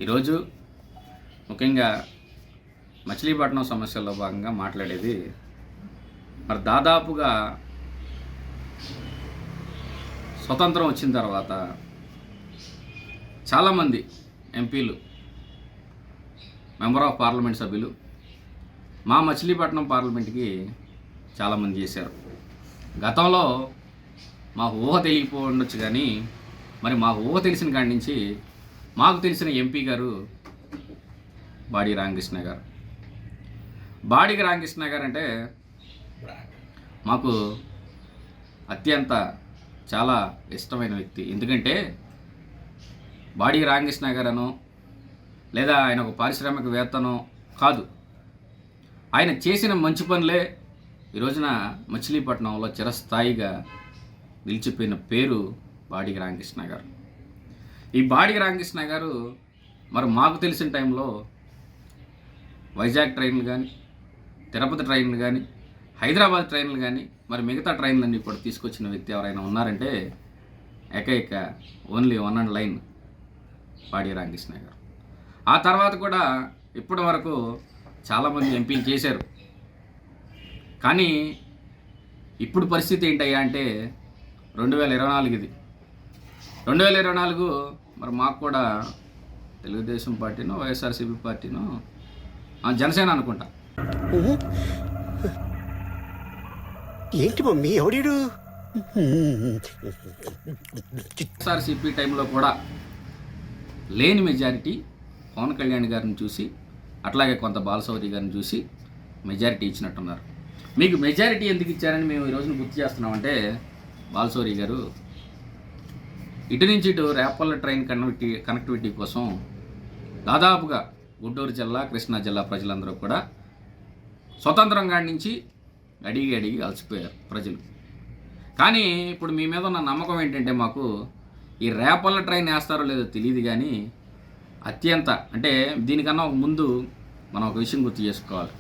ఈరోజు ముఖ్యంగా మచిలీపట్నం సమస్యల్లో భాగంగా మాట్లాడేది మరి దాదాపుగా స్వతంత్రం వచ్చిన తర్వాత చాలామంది ఎంపీలు, మెంబర్ ఆఫ్ పార్లమెంట్ సభ్యులు మా మచిలీపట్నం పార్లమెంట్కి చాలామంది చేశారు. గతంలో మా ఊహ తెలియకపోవచ్చు కానీ మరి మా ఊహ తెలిసిన కాడి నుంచి మాకు తెలిసిన ఎంపీ గారు బాడి రామకృష్ణ గారు. బాడి రామకృష్ణ గారు అంటే మాకు అత్యంత చాలా ఇష్టమైన వ్యక్తి. ఎందుకంటే బాడి రామకృష్ణ గారనో లేదా ఆయన ఒక పారిశ్రామికవేత్తనో కాదు, ఆయన చేసిన మంచి పనులే ఈ రోజున మచిలీపట్నంలో చిరస్థాయిగా నిలిచిపోయిన పేరు బాడి రామకృష్ణ గారు. ఈ బాడి రామకృష్ణ గారు మరి మాకు తెలిసిన టైంలో వైజాగ్ ట్రైన్లు కానీ, తిరుపతి ట్రైన్లు కానీ, హైదరాబాద్ ట్రైన్లు కానీ, మరి మిగతా ట్రైన్లన్నీ కూడా తీసుకొచ్చిన వ్యక్తి ఎవరైనా ఉన్నారంటే ఏకైక only one and line body Ramakrishna గారు. ఆ తర్వాత కూడా ఇప్పటి వరకు చాలామంది ఎంపీలు చేశారు. కానీ ఇప్పుడు పరిస్థితి ఏంటయ్యా అంటే 2024 ఇది. 2024 మరి మాకు కూడా తెలుగుదేశం పార్టీనో వైఎస్ఆర్సీపీ పార్టీనో జనసేన అనుకుంటా. ఏంటి మమ్మీ ఎవడీడు? వైఎస్ఆర్సీపీ టైంలో కూడా లేని మెజారిటీ పవన్ కళ్యాణ్ గారిని చూసి, అట్లాగే కొంత బాలశౌరి గారిని చూసి మెజారిటీ ఇచ్చినట్టున్నారు. మీకు మెజారిటీ ఎందుకు ఇచ్చారని మేము ఈ రోజున గుర్తు చేస్తున్నామంటే, బాలశౌరి గారు ఇటు నుంచి ఇటు రేపల్ల ట్రైన్ కనెక్టివిటీ కోసం దాదాపుగా గుంటూరు జిల్లా, కృష్ణా జిల్లా ప్రజలందరూ కూడా స్వతంత్రం కాడి నుంచి అడిగి అలసిపోయారు ప్రజలు. కానీ ఇప్పుడు మీ మీద ఉన్న నమ్మకం ఏంటంటే, మాకు ఈ రేపల్ల ట్రైన్ వేస్తారో లేదో తెలియదు కానీ అత్యంత అంటే దీనికన్నా ఒక ముందు మనం ఒక విషయం గుర్తు చేసుకోవాలి.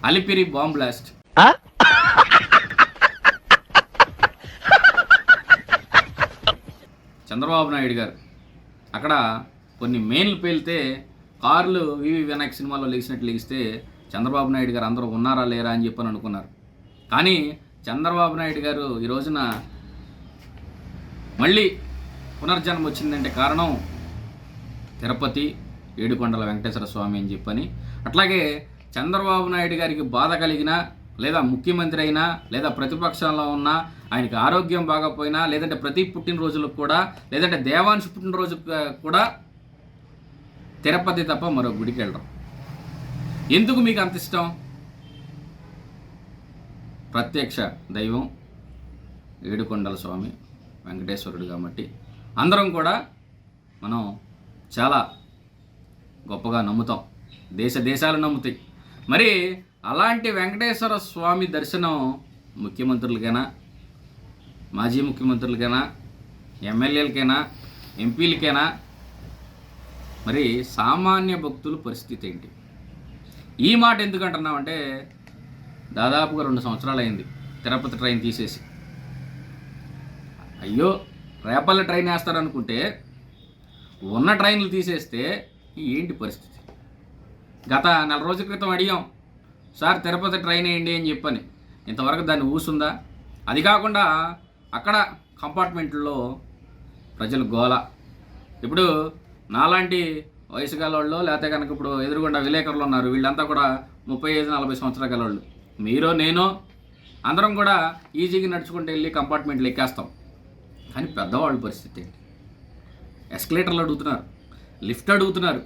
అలిపిరి బాంబ్ బ్లాస్ట్, చంద్రబాబు నాయుడు గారు అక్కడ కొన్ని మెయిన్లు పేలితే కార్లు వివి వినాయక్ సినిమాలో లెగిస్తే చంద్రబాబు నాయుడు గారు అందరూ ఉన్నారా లేరా అని చెప్పని అనుకున్నారు. కానీ చంద్రబాబు నాయుడు గారు ఈ రోజున మళ్ళీ పునర్జన్మ వచ్చిందంటే కారణం తిరుపతి ఏడుకొండల వెంకటేశ్వర స్వామి అని చెప్పని. అట్లాగే చంద్రబాబు నాయుడు గారికి బాధ కలిగినా, లేదా ముఖ్యమంత్రి అయినా, లేదా ప్రతిపక్షంలో ఉన్నా, ఆయనకి ఆరోగ్యం బాగపోయినా, లేదంటే ప్రతి పుట్టినరోజులకు కూడా, లేదంటే దేవాంశ పుట్టినరోజుకు కూడా తిరుపతి తప్ప మరో గుడికి వెళ్ళడం. ఎందుకు మీకు అంత ఇష్టం? ప్రత్యక్ష దైవం ఏడుకొండల స్వామి వెంకటేశ్వరుడు కాబట్టి అందరం కూడా మనం చాలా గొప్పగా నమ్ముతాం. దేశాలు నమ్ముతాయి. మరి అలాంటి వెంకటేశ్వర స్వామి దర్శనం ముఖ్యమంత్రులకైనా, మాజీ ముఖ్యమంత్రులకైనా, ఎమ్మెల్యేలకైనా, ఎంపీలకైనా, మరి సామాన్య భక్తుల పరిస్థితి ఏంటి? ఈ మాట ఎందుకు అంటున్నామంటే, దాదాపుగా 2 సంవత్సరాలు అయింది తిరుపతి ట్రైన్ తీసేసి. అయ్యో రేపల్ల ట్రైన్ వేస్తారనుకుంటే ఉన్న ట్రైన్లు తీసేస్తే ఏంటి పరిస్థితి? గత 4 రోజుల క్రితం అడిగాం, సార్ తిరుపతి ట్రైన్ వేయండి అని చెప్పని. ఇంతవరకు దాన్ని ఊసుందా? అది కాకుండా అక్కడ కంపార్ట్మెంట్లో ప్రజలు గోల. ఇప్పుడు నాలాంటి వయసు గలవాళ్ళు, లేకపోతే కనుక ఇప్పుడు ఎదురుగుండా విలేకరులు ఉన్నారు, వీళ్ళంతా కూడా 35-40 సంవత్సరాల గలవాళ్ళు. మీరో నేనో అందరం కూడా ఈజీగా నడుచుకుంటూ వెళ్ళి కంపార్ట్మెంట్లు ఎక్కేస్తాం. కానీ పెద్దవాళ్ళ పరిస్థితి ఏంటి? ఎస్కలేటర్లు అడుగుతున్నారు, లిఫ్ట్ అడుగుతున్నారు.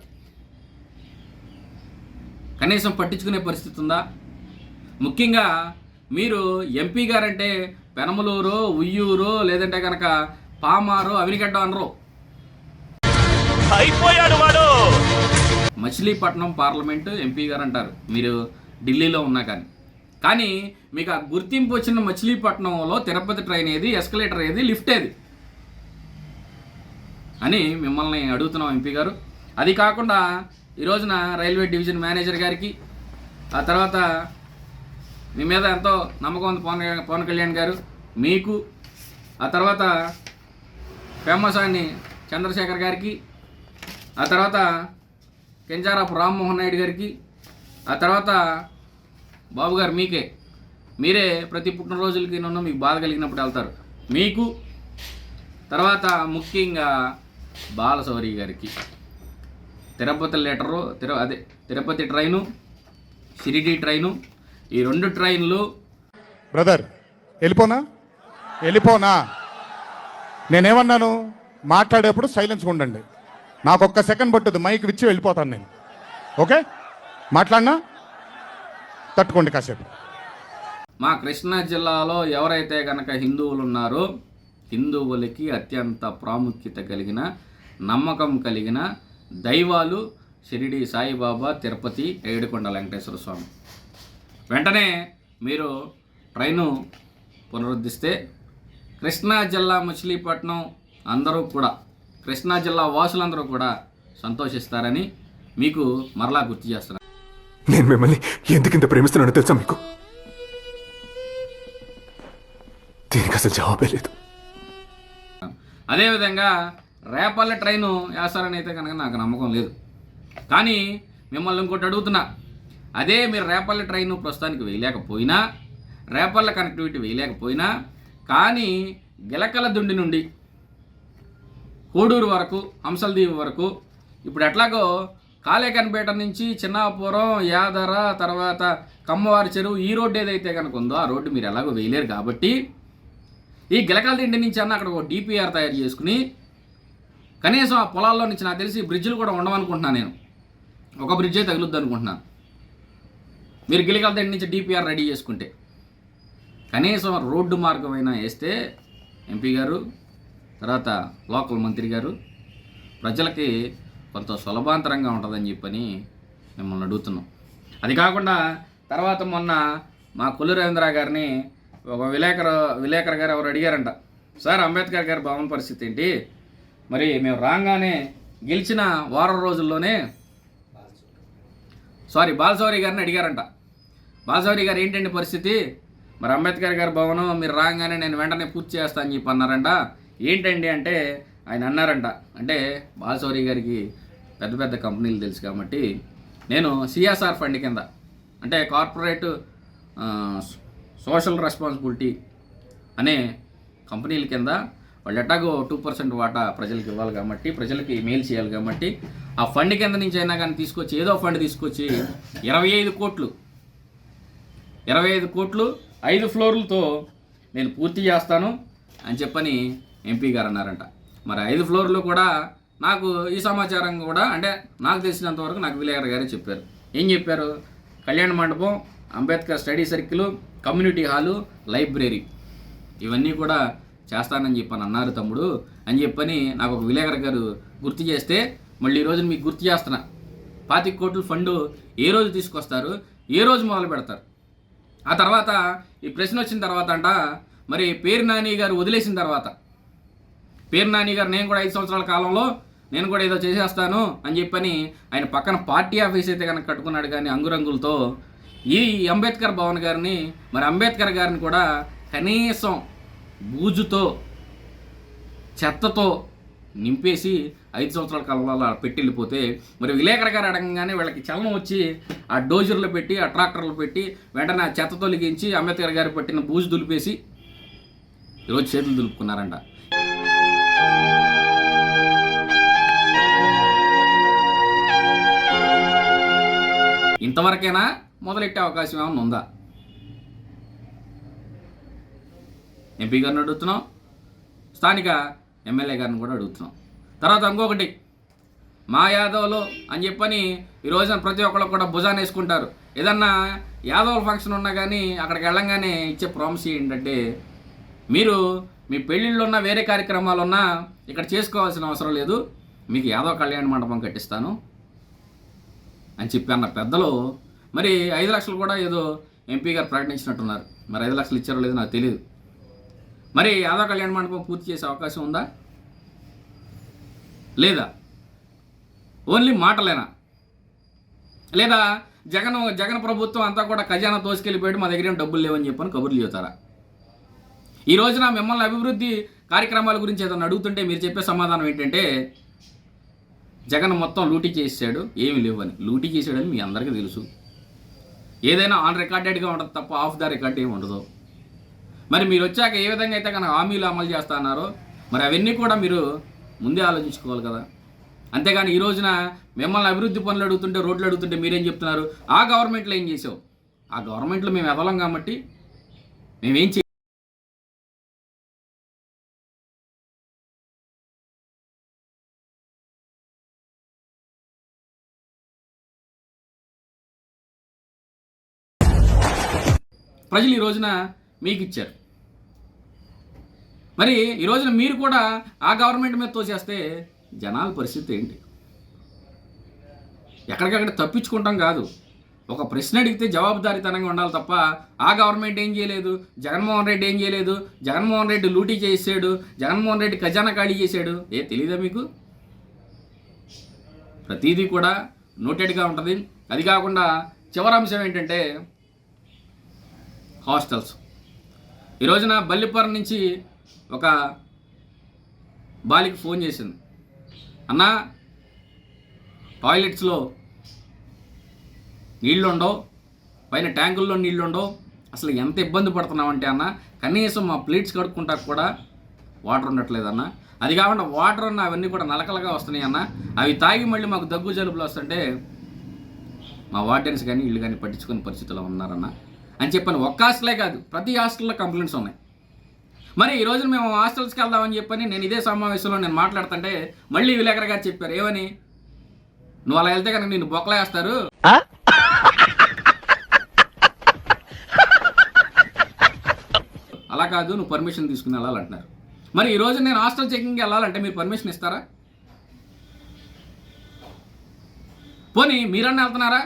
కనీసం పట్టించుకునే పరిస్థితి ఉందా? ముఖ్యంగా మీరు ఎంపీ గారంటే పెనమలూరు, ఉయ్యూరు, లేదంటే కనుక పామారు, అవినిగడ్డ అనరు. అయిపోయాడు వాడు. మచిలీపట్నం పార్లమెంటు ఎంపీ గారు అంటారు మీరు ఢిల్లీలో ఉన్నా కానీ మీకు ఆ గుర్తింపు వచ్చిన మచిలీపట్నంలో తిరుపతి ట్రైన్ ఏది, ఎస్కలేటర్ ఏది, లిఫ్ట్ ఏది అని మిమ్మల్ని అడుగుతున్నాం ఎంపీ గారు. అది కాకుండా ఈ రోజున రైల్వే డివిజన్ మేనేజర్ గారికి, ఆ తర్వాత మీ మీద ఎంతో నమ్మకం ఉంది పవన్ కళ్యాణ్ గారు మీకు, ఆ తర్వాత ఫేమస్ అని చంద్రశేఖర్ గారికి, ఆ తర్వాత కింజారాపు రామ్మోహన్ నాయుడు గారికి, ఆ తర్వాత బాబు గారు మీరే ప్రతి పుట్టినరోజులకి నన్ను మీకు బాధ కలిగినప్పుడు వెళ్తారు. మీకు తర్వాత ముఖ్యంగా బాలశౌరి గారికి Tirupati litre Tirupati train, Shirdi train, ఈ 2 ట్రైన్లు. బ్రదర్ వెళ్ళిపోనా? నేనేమన్నాను? మాట్లాడేప్పుడు సైలెన్స్గా ఉండండి. నాకు ఒక్క సెకండ్ పట్టుద్ది, మైక్ విచ్చి వెళ్ళిపోతాను నేను. ఓకే, మాట్లాడినా తట్టుకోండి కాసేపు. మా కృష్ణా జిల్లాలో ఎవరైతే కనుక హిందువులు ఉన్నారో, హిందువులకి అత్యంత ప్రాముఖ్యత కలిగిన, నమ్మకం కలిగిన దైవాలు షిరిడి సాయిబాబా, తిరుపతి ఏడుకొండ వెంకటేశ్వర స్వామి. వెంటనే మీరు ట్రైను పునరుద్ధరిస్తే కృష్ణా జిల్లా మచిలీపట్నం అందరూ కూడా, కృష్ణా జిల్లా వాసులందరూ కూడా సంతోషిస్తారని మీకు మరలా గుర్తు చేస్తున్నాను. నేను మిమ్మల్ని ఎందుకింత ప్రేమిస్తున్నానో తెలుసా మీకు? దీనికి అసలు జవాబే లేదు. అదేవిధంగా రేపల్లె ట్రైను వేస్తారని అయితే కనుక నాకు నమ్మకం లేదు. కానీ మిమ్మల్ని ఇంకోటి అడుగుతున్నా, అదే మీరు రేపల్లె ట్రైను ప్రస్తుతానికి వేయలేకపోయినా, రేపల్లె కనెక్టివిటీ వేయలేకపోయినా, కానీ గిలకల దుండి నుండి కోడూరు వరకు, హంసలదీవి వరకు, ఇప్పుడు ఎట్లాగో కాళేకన్పేట నుంచి చిన్నాపురం, యాదర, తర్వాత కమ్మవారి చెరువు, ఈ రోడ్డు ఏదైతే కనుక ఉందో ఆ రోడ్డు మీరు ఎలాగో వేయలేరు కాబట్టి ఈ గిలకల దిండి నుంచి అన్న అక్కడ ఒక డిపిఆర్ తయారు చేసుకుని కనీసం ఆ పొలాల్లో నుంచి నాకు తెలిసి బ్రిడ్జ్లు కూడా ఉండవనుకుంటున్నాను. నేను ఒక బ్రిడ్జే తగులుద్ది అనుకుంటున్నాను. మీరు గిలకల దిండి నుంచి డిపిఆర్ రెడీ చేసుకుంటే కనీసం రోడ్డు మార్గమైనా వేస్తే ఎంపీ గారు, తర్వాత లోకల్ మంత్రి గారు, ప్రజలకి కొంత సులభాంతరంగా ఉంటుందని చెప్పని మిమ్మల్ని అడుగుతున్నాం. అది కాకుండా తర్వాత మొన్న మా కొల్లు రవీంద్ర గారిని ఒక విలేకరు గారు ఎవరు అడిగారంట, సార్ అంబేద్కర్ గారి భవన పరిస్థితి ఏంటి? మరి మేము రాగానే గెలిచిన వారం రోజుల్లోనే బాలశౌరి గారిని అడిగారంట, బాలశౌరి గారు ఏంటండి పరిస్థితి, మరి అంబేద్కర్ గారి భవనం మీరు రాగానే నేను వెంటనే పూర్తి చేస్తా అని చెప్పి అన్నారంట. ఏంటండి అంటే ఆయన అన్నారంట, అంటే బాలశౌరి గారికి పెద్ద పెద్ద కంపెనీలు తెలుసు కాబట్టి నేను సిఎస్ఆర్ ఫండ్ కింద, అంటే కార్పొరేట్ సోషల్ రెస్పాన్సిబిలిటీ అనే కంపెనీల కింద వాళ్ళు ఎట్టాగో 2% వాటా ప్రజలకు ఇవ్వాలి కాబట్టి, ప్రజలకి మెయిల్ చేయాలి కాబట్టి ఆ ఫండ్ కింద నుంచి అయినా కానీ తీసుకొచ్చి, ఏదో ఫండ్ తీసుకొచ్చి 25 కోట్లు 5 ఫ్లోర్లతో నేను పూర్తి చేస్తాను అని చెప్పని ఎంపీ గారు అన్నారంట. మరి 5 ఫ్లోర్లు కూడా నాకు ఈ సమాచారం కూడా, అంటే నాకు తెలిసినంతవరకు నాకు విలేకరు గారే చెప్పారు. ఏం చెప్పారు? కళ్యాణ మండపం, Ambedkar study circle, community hall, library, ఇవన్నీ కూడా చేస్తానని చెప్పని అన్నారు తమ్ముడు అని చెప్పని నాకు ఒక విలేకరు గారు గుర్తు చేస్తే, మళ్ళీ ఈ రోజున మీకు గుర్తు చేస్తున్నా, 25 కోట్ల ఫండు ఏ రోజు తీసుకొస్తారు, ఏ రోజు మొదలు పెడతారు? ఆ తర్వాత ఈ ప్రశ్న వచ్చిన తర్వాత అంట, మరి పేరు నాని గారు వదిలేసిన తర్వాత, పేరు నాని గారు నేను కూడా 5 సంవత్సరాల కాలంలో నేను కూడా ఏదో చేసేస్తాను అని చెప్పని ఆయన పక్కన పార్టీ ఆఫీస్ అయితే కనుక కట్టుకున్నాడు. కానీ అంగురంగులతో ఈ అంబేద్కర్ భవన్ గారిని, మరి అంబేద్కర్ గారిని కూడా కనీసం బూజుతో, చెత్తతో నింపేసి 5 సంవత్సరాల కాలంలో అలా పెట్టి వెళ్ళిపోతే, మరి విలేకరు గారు అడగంగానే వీళ్ళకి చలనం వచ్చి ఆ డోజర్లు పెట్టి, ఆ ట్రాక్టర్లు పెట్టి వెంటనే ఆ చెత్త తొలగించి అంబేద్కర్ గారు పట్టిన బూజు దులిపేసి ఈరోజు చేతులు దులుపుకున్నారంట. ఇంతవరకైనా మొదలెట్టే అవకాశం ఏమైనా ఉందా? ఎంపీ గారిని అడుగుతున్నాం, స్థానిక ఎమ్మెల్యే గారిని కూడా అడుగుతున్నాం. తర్వాత ఇంకొకటి, మా యాదవ్లు అని చెప్పని ఈ రోజున ప్రతి ఒక్కళ్ళు కూడా భుజాన్ని వేసుకుంటారు. ఏదన్నా యాదవుల ఫంక్షన్ ఉన్నా కానీ అక్కడికి వెళ్ళంగానే ఇచ్చే ప్రామిస్ ఏంటంటే, మీరు మీ పెళ్ళిళ్ళు ఉన్నా, వేరే కార్యక్రమాలు ఉన్నా ఇక్కడ చేసుకోవాల్సిన అవసరం లేదు, మీకు యాదవ్ కళ్యాణ మండపం కట్టిస్తాను అని చెప్పి అన్న పెద్దలు. మరి 5 లక్షలు కూడా ఏదో ఎంపీ గారు ప్రకటించినట్టున్నారు. మరి 5 లక్షలు ఇచ్చారో లేదో నాకు తెలియదు. మరి యాదవ్ కళ్యాణ మండపం పూర్తి చేసే అవకాశం ఉందా లేదా? ఓన్లీ మాటలేనా? లేదా జగన్ ప్రభుత్వం అంతా కూడా ఖజానా తోసుకెళ్ళిపోయాడు, మా దగ్గర ఏం డబ్బులు లేవని చెప్పని కబుర్లు చెబుతారా? ఈ రోజున మిమ్మల్ని అభివృద్ధి కార్యక్రమాల గురించి ఏదైనా అడుగుతుంటే మీరు చెప్పే సమాధానం ఏంటంటే, జగన్ మొత్తం లూటీ చేసాడు, ఏమి లేవని. లూటీ చేసాడని మీ అందరికీ తెలుసు. ఏదైనా ఆన్ రికార్డెడ్గా ఉంటుంది తప్ప ఆఫ్ ద రికార్డ్ ఏమి ఉండదు. మరి మీరు వచ్చాక ఏ విధంగా అయితే కనుక హామీలు అమలు చేస్తా అన్నారో మరి అవన్నీ కూడా మీరు ముందే ఆలోచించుకోవాలి కదా. అంతేగాని ఈ రోజున మిమ్మల్ని అభివృద్ధి పనులు అడుగుతుంటే, రోడ్లు అడుగుతుంటే మీరేం చెప్తున్నారు? ఆ గవర్నమెంట్లో ఏం చేసావు? ఆ గవర్నమెంట్లో మేము ఎదలం కాబట్టి మేమేం చే ప్రజలు ఈ రోజున మీకు ఇచ్చారు. మరి ఈ రోజున మీరు కూడా ఆ గవర్నమెంట్ మీద తోసేస్తే జనాల పరిస్థితి ఏంటి? ఎక్కడికక్కడ తప్పించుకుంటాం కాదు. ఒక ప్రశ్న అడిగితే జవాబుదారీతనంగా ఉండాలి తప్ప ఆ గవర్నమెంట్ ఏం చేయలేదు, జగన్మోహన్ రెడ్డి ఏం చేయలేదు, జగన్మోహన్ రెడ్డి లూటీ చేసాడు, జగన్మోహన్ రెడ్డి ఖజానా ఖాళీ చేశాడు, తెలీదా మీకు? ప్రతిదీ కూడా నోటెడ్గా ఉంటుంది. అది కాకుండా చివరి అంశం ఏంటంటే హాస్టల్స్. ఈ రోజున బల్లిపురం నుంచి ఒక బాలికి ఫోన్ చేసింది, అన్నా టాయిలెట్స్లో నీళ్ళు ఉండవు, పైన ట్యాంకుల్లో నీళ్ళు ఉండవు, అసలు ఎంత ఇబ్బంది పడుతున్నామంటే అన్న, కనీసం మా ప్లేట్స్ కడుక్కుంటాక కూడా వాటర్ ఉండట్లేదన్న. అది కాకుండా వాటర్ ఉన్న అవన్నీ కూడా నలకలుగా వస్తున్నాయి అన్న, అవి తాగి మళ్ళీ మాకు దగ్గు జలుబులు వస్తుంటే మా వార్డెన్స్ కానీ ఇళ్ళు కానీ పట్టించుకునే పరిస్థితుల్లో ఉన్నారన్న అని చెప్పాను. ఒక్క హాస్టలే కాదు, ప్రతి హాస్టల్లో కంప్లైంట్స్ ఉన్నాయి. మరి ఈ రోజున మేము హాస్టల్స్కి వెళ్దామని చెప్పని నేను ఇదే సమావేశంలో నేను మాట్లాడుతుంటే మళ్ళీ విలేకరు గారు చెప్పారు, ఏమని, నువ్వు అలా వెళ్తే కనుక నిన్ను బొక్కలేస్తారు, అలా కాదు నువ్వు పర్మిషన్ తీసుకుని వెళ్ళాలంటున్నారు. మరి ఈ రోజు నేను హాస్టల్ చెకింగ్కి వెళ్ళాలంటే మీరు పర్మిషన్ ఇస్తారా? పోనీ మీరన్నా వెళ్తున్నారా?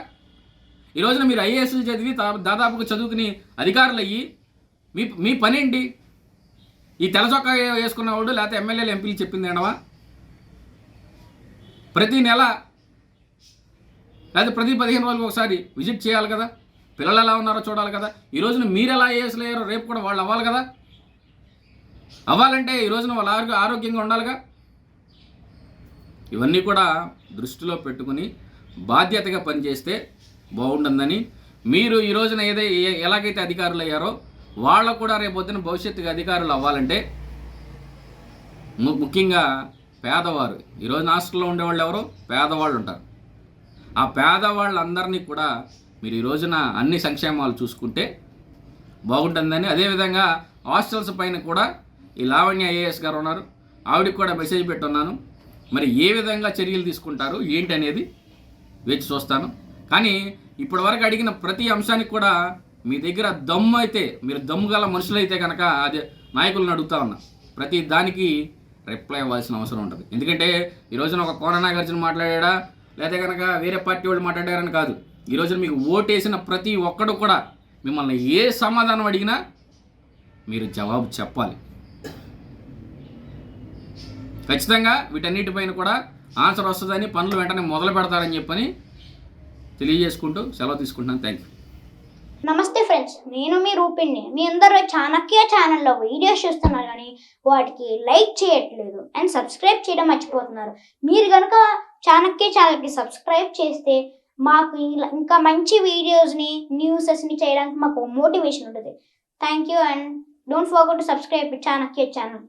ఈ రోజున మీరు ఐఏఎస్లు చదివి దాదాపుగా చదువుకుని అధికారులు అయ్యి మీ పని ఏంటి? ఈ తెల్ల చొక్కా వేసుకున్నవాడు లేకపోతే ఎమ్మెల్యేలు ఎంపీలు చెప్పింది ఏంటవా? ప్రతి నెల లేకపోతే ప్రతి 15 రోజులకు ఒకసారి విజిట్ చేయాలి కదా, పిల్లలు ఎలా ఉన్నారో చూడాలి కదా. ఈ రోజున మీరు ఎలా ఐఏఎస్లు అయ్యారో రేపు కూడా వాళ్ళు అవ్వాలి కదా. అవ్వాలంటే ఈ రోజున వాళ్ళు ఆరోగ్యంగా ఉండాలిగా. ఇవన్నీ కూడా దృష్టిలో పెట్టుకుని బాధ్యతగా పనిచేస్తే బాగుంటుందని, మీరు ఈ రోజున ఎలాగైతే అధికారులు అయ్యారో వాళ్ళకు కూడా రేపొద్దున భవిష్యత్తుగా అధికారులు అవ్వాలంటే ముఖ్యంగా పేదవారు, ఈ రోజున హాస్టల్లో ఉండేవాళ్ళు ఎవరు? పేదవాళ్ళు ఉంటారు. ఆ పేదవాళ్ళందరినీ కూడా మీరు ఈ రోజున అన్ని సంక్షేమాలు చూసుకుంటే బాగుంటుందని, అదేవిధంగా హాస్టల్స్ పైన కూడా ఈ లావణ్య ఐఏఎస్ గారు ఉన్నారు, ఆవిడకి కూడా మెసేజ్ పెట్టున్నాను. మరి ఏ విధంగా చర్యలు తీసుకుంటారు ఏంటి అనేది వేచి చూస్తాను. కానీ ఇప్పటివరకు అడిగిన ప్రతి అంశానికి కూడా మీ దగ్గర దమ్ము అయితే, మీరు దమ్ము గల మనుషులైతే కనుక అదే నాయకులను అడుగుతా ఉన్నా, ప్రతి దానికి రిప్లై ఇవ్వాల్సిన అవసరం ఉంటుంది. ఎందుకంటే ఈ రోజున ఒక కోన నాగార్జున మాట్లాడా లేదా కనుక వేరే పార్టీ వాళ్ళు మాట్లాడారని కాదు, ఈ రోజున మీకు ఓటేసిన ప్రతి ఒక్కడు కూడా మిమ్మల్ని ఏ సమాధానం అడిగినా మీరు జవాబు చెప్పాలి. ఖచ్చితంగా వీటన్నిటిపైన కూడా ఆన్సర్ వస్తుందని, పనులు వెంటనే మొదలు పెడతారని చెప్పని తెలియజేసుకుంటూ సెలవు తీసుకుంటున్నాను. Thank you. నమస్తే ఫ్రెండ్స్, నేను మీ రూపిణ్ణి. మీ అందరూ చాణక్య ఛానల్లో వీడియోస్ చూస్తున్నారు కానీ వాటికి లైక్ చేయట్లేదు అండ్ సబ్స్క్రైబ్ చేయడం మర్చిపోతున్నారు. మీరు కనుక చాణక్య ఛానల్కి సబ్స్క్రైబ్ చేస్తే మాకు ఇంకా మంచి వీడియోస్ని, న్యూసెస్ని చేయడానికి మాకు మోటివేషన్ ఉంటుంది. Thank you and don't forget to subscribe Chanakya channel.